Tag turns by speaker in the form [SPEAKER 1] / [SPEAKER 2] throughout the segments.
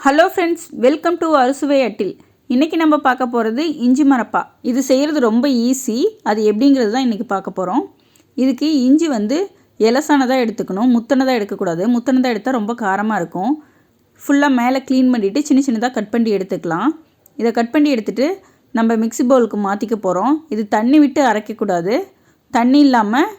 [SPEAKER 1] Hello friends, welcome to அருசுவை அட்டில். இன்றைக்கி நம்ம பார்க்க போகிறது இஞ்சி மரப்பா. இது செய்கிறது ரொம்ப ஈஸி. அது எப்படிங்கிறது தான் இன்றைக்கி பார்க்க போகிறோம். இதுக்கு இஞ்சி எலசானதாக எடுத்துக்கணும், முத்தனதாக எடுக்கக்கூடாது. முத்தனதாக எடுத்தால் ரொம்ப காரமாக இருக்கும். ஃபுல்லாக மேலே க்ளீன் பண்ணிவிட்டு சின்ன சின்னதாக கட் பண்ணி எடுத்துக்கலாம். இதை கட் பண்ணி எடுத்துகிட்டு நம்ம மிக்ஸி பவுலுக்கு மாற்றிக்க போகிறோம். இது தண்ணி விட்டு அரைக்கக்கூடாது, தண்ணி இல்லாமல்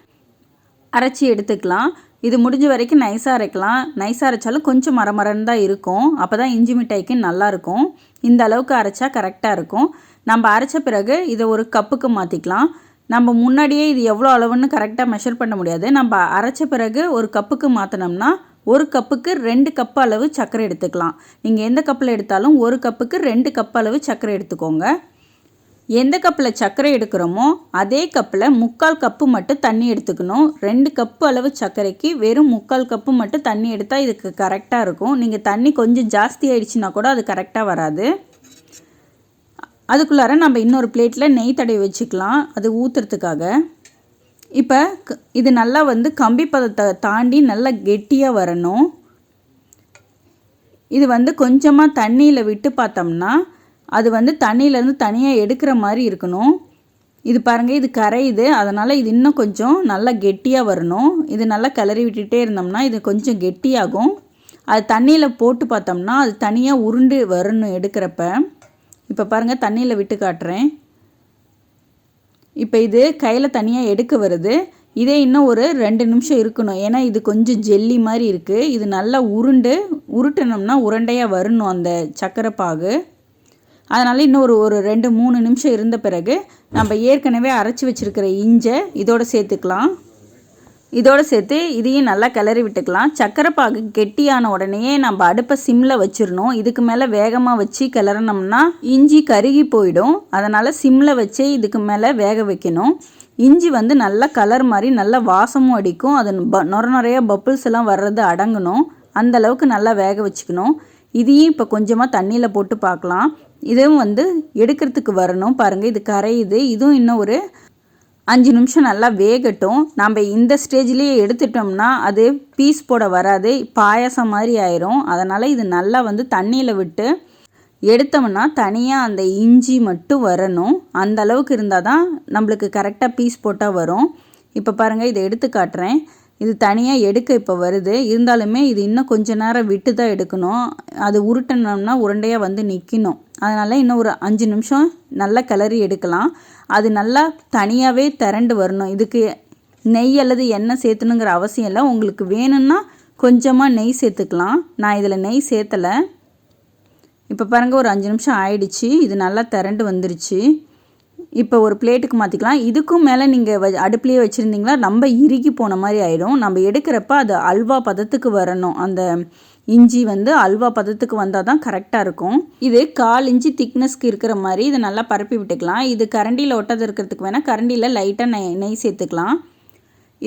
[SPEAKER 1] அரைச்சி எடுத்துக்கலாம். இது முடிஞ்ச வரைக்கும் நைஸாக அரைக்கலாம். நைஸாக அரைச்சாலும் கொஞ்சம் மரமரன்னு தான் இருக்கும். அப்போ தான் இஞ்சி மிட்டாய்க்கு நல்லாயிருக்கும். இந்த அளவுக்கு அரைச்சா கரெக்டாக இருக்கும். நம்ம அரைச்ச பிறகு இதை ஒரு கப்புக்கு மாற்றிக்கலாம். நம்ம முன்னாடியே இது எவ்வளோ அளவுன்னு கரெக்டாக மெஷர் பண்ண முடியாது. நம்ம அரைச்ச பிறகு ஒரு கப்புக்கு மாற்றினோம்னா ஒரு கப்புக்கு 2 கப் அளவு சர்க்கரை எடுத்துக்கலாம். நீங்கள் எந்த கப்பில் எடுத்தாலும் ஒரு கப்புக்கு 2 கப் அளவு சர்க்கரை எடுத்துக்கோங்க. எந்த கப்பில் சர்க்கரை எடுக்கிறோமோ அதே கப்பில் 3/4 கப்பு மட்டும் தண்ணி எடுத்துக்கணும். 2 கப்பு அளவு சர்க்கரைக்கு வெறும் 3/4 கப்பு மட்டும் தண்ணி எடுத்தால் இதுக்கு கரெக்டாக இருக்கும். நீங்கள் தண்ணி கொஞ்சம் ஜாஸ்தி ஆகிடுச்சின்னா கூட அது கரெக்டாக வராது. அதுக்குள்ளார நம்ம இன்னொரு பிளேட்டில் நெய் தடவி வச்சுக்கலாம், அது ஊற்றுறதுக்காக. இப்போ இது நல்லா கம்பி பதத்தை தாண்டி நல்லா கெட்டியாக வரணும். இது கொஞ்சமாக தண்ணியில் விட்டு பார்த்தோம்னா அது தண்ணியிலேருந்து தனியாக எடுக்கிற மாதிரி இருக்கணும். இது பாருங்கள், இது கரையுது. அதனால் இது இன்னும் கொஞ்சம் நல்லா கெட்டியாக வரணும். இது நல்லா கிளறி விட்டுகிட்டே இருந்தோம்னா இது கொஞ்சம் கெட்டியாகும். அது தண்ணியில் போட்டு பார்த்தோம்னா அது தனியாக உருண்டு வரணும் எடுக்கிறப்ப. இப்போ பாருங்கள், தண்ணியில் விட்டு காட்டுறேன். இப்போ இது கையில் தனியாக எடுக்க வருது. இதே இன்னும் ஒரு 2 நிமிஷம் இருக்கணும். ஏன்னா இது கொஞ்சம் ஜெல்லி மாதிரி இருக்குது. இது நல்லா உருட்டினோம்னா உருண்டையாக வரணும் அந்த சர்க்கரை பாகு. அதனால் இன்னும் ஒரு 2-3 நிமிஷம் இருந்த பிறகு நம்ம ஏற்கனவே அரைச்சி வச்சுருக்கிற இஞ்சை இதோடு சேர்த்துக்கலாம். இதோடு சேர்த்து இதையும் நல்லா கிளறி விட்டுக்கலாம். சர்க்கரை பாகு கெட்டியான உடனே நம்ம அடுப்பை சிம்மில் வச்சிடணும். இதுக்கு மேலே வேகமாக வச்சு கிளறினோம்னா இஞ்சி கருகி போயிடும். அதனால் சிம்மில் வச்சே இதுக்கு மேலே வேக வைக்கணும். இஞ்சி நல்லா கலர் மாதிரி நல்லா வாசமும் அடிக்கும். அது நிறைய பப்புள்ஸ் எல்லாம் வர்றது அடங்கணும். அந்தளவுக்கு நல்லா வேக வச்சுக்கணும். இதையும் இப்போ கொஞ்சமாக தண்ணியில் போட்டு பார்க்கலாம். இதுவும் எடுக்கிறதுக்கு வரணும். பாருங்கள், இது கரையுது. இதுவும் இன்னும் ஒரு 5 நிமிஷம் நல்லா வேகட்டும். நம்ம இந்த ஸ்டேஜ்லேயே எடுத்துட்டோம்னா அது பீஸ் போட வராது, பாயாசம் மாதிரி ஆயிரும். அதனால் இது நல்லா தண்ணியில் விட்டு எடுத்தோம்னா தனியாக அந்த இஞ்சி மட்டும் வரணும். அந்த அளவுக்கு இருந்தால் தான் நம்மளுக்கு கரெக்டாக பீஸ் போட்டால் வரும். இப்போ பாருங்கள், இதை எடுத்து காட்டுறேன். இது தனியாக எடுக்க இப்போ வருது. இருந்தாலுமே இது இன்னும் கொஞ்சம் நேரம் விட்டு தான் எடுக்கணும். அது உருட்டினோம்னா உருண்டையாக நிற்கணும். அதனால் இன்னும் ஒரு 5 நிமிஷம் நல்லா கிளறி எடுக்கலாம். அது நல்லா தனியாகவே திரண்டு வரணும். இதுக்கு நெய் அல்லது எண்ணெய் சேர்த்துணுங்கிற அவசியம் இல்லை. உங்களுக்கு வேணும்னா கொஞ்சமாக நெய் சேர்த்துக்கலாம். நான் இதில் நெய் சேர்த்தலை. இப்போ பாருங்கள், ஒரு 5 நிமிஷம் ஆயிடுச்சு. இது நல்லா திரண்டு வந்துருச்சு. இப்போ ஒரு பிளேட்டுக்கு மாற்றிக்கலாம். இதுக்கும் மேலே நீங்கள் அடுப்புலேயே வச்சுருந்தீங்களா ரொம்ப இறுகி போன மாதிரி ஆகிடும். நம்ம எடுக்கிறப்ப அது அல்வா பதத்துக்கு வரணும். அந்த இஞ்சி அல்வா பதத்துக்கு வந்தால் தான் கரெக்டாக இருக்கும். இது 1/4 இன்ச்சு திக்னஸ்க்கு இருக்கிற மாதிரி இதை நல்லா பரப்பி விட்டுக்கலாம். இது கரண்டியில் ஒட்டாத இருக்கிறதுக்கு வேணால் கரண்டியில் லைட்டாக நெய் சேர்த்துக்கலாம்.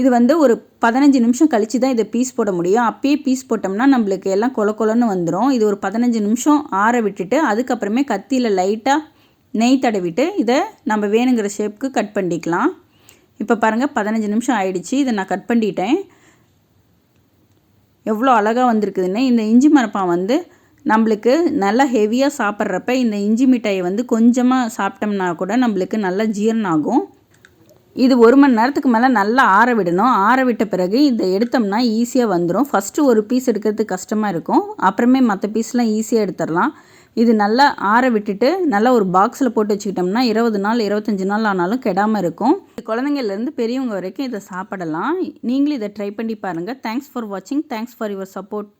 [SPEAKER 1] இது ஒரு 15 நிமிஷம் கழித்து தான் இதை பீஸ் போட முடியும். அப்பயே பீஸ் போட்டோம்னா நம்மளுக்கு எல்லாம் கொலன்னு வந்துடும். இது ஒரு 15 நிமிஷம் ஆற விட்டுட்டு அதுக்கப்புறமே கத்தியில் லைட்டாக நெய் தடவிட்டு இதை நம்ம வேணுங்கிற ஷேப்புக்கு கட் பண்ணிக்கலாம். இப்போ பாருங்கள், 15 நிமிஷம் ஆயிடுச்சு. இதை நான் கட் பண்ணிட்டேன். எவ்வளோ அழகாக வந்திருக்குதுன்னு. இந்த இஞ்சி மரப்பா நம்மளுக்கு நல்லா ஹெவியாக சாப்பிட்றப்ப இந்த இஞ்சி மிட்டாயை கொஞ்சமாக சாப்பிட்டோம்னா கூட நம்மளுக்கு நல்லா ஜீரணம் ஆகும். இது 1 மணி நேரத்துக்கு மேலே நல்லா ஆற விடணும். ஆற விட்ட பிறகு இதை எடுத்தோம்னா ஈஸியாக வந்துடும். ஃபஸ்ட்டு ஒரு பீஸ் எடுக்கிறதுக்கு கஷ்டமாக இருக்கும், அப்புறமே மற்ற பீஸ்லாம் ஈஸியாக எடுத்துடலாம். இது நல்லா ஆற விட்டுட்டு நல்லா ஒரு பாக்ஸில் போட்டு வச்சுக்கிட்டோம்னா 20 நாள் 25 நாள் ஆனாலும் கெடாமல் இருக்கும். குழந்தைங்கள்லேருந்து பெரியவங்க வரைக்கும் இதை சாப்பிடலாம். நீங்களும் இதை ட்ரை பண்ணி பாருங்கள். தேங்க்ஸ் ஃபார் வாட்சிங். Thanks for your support.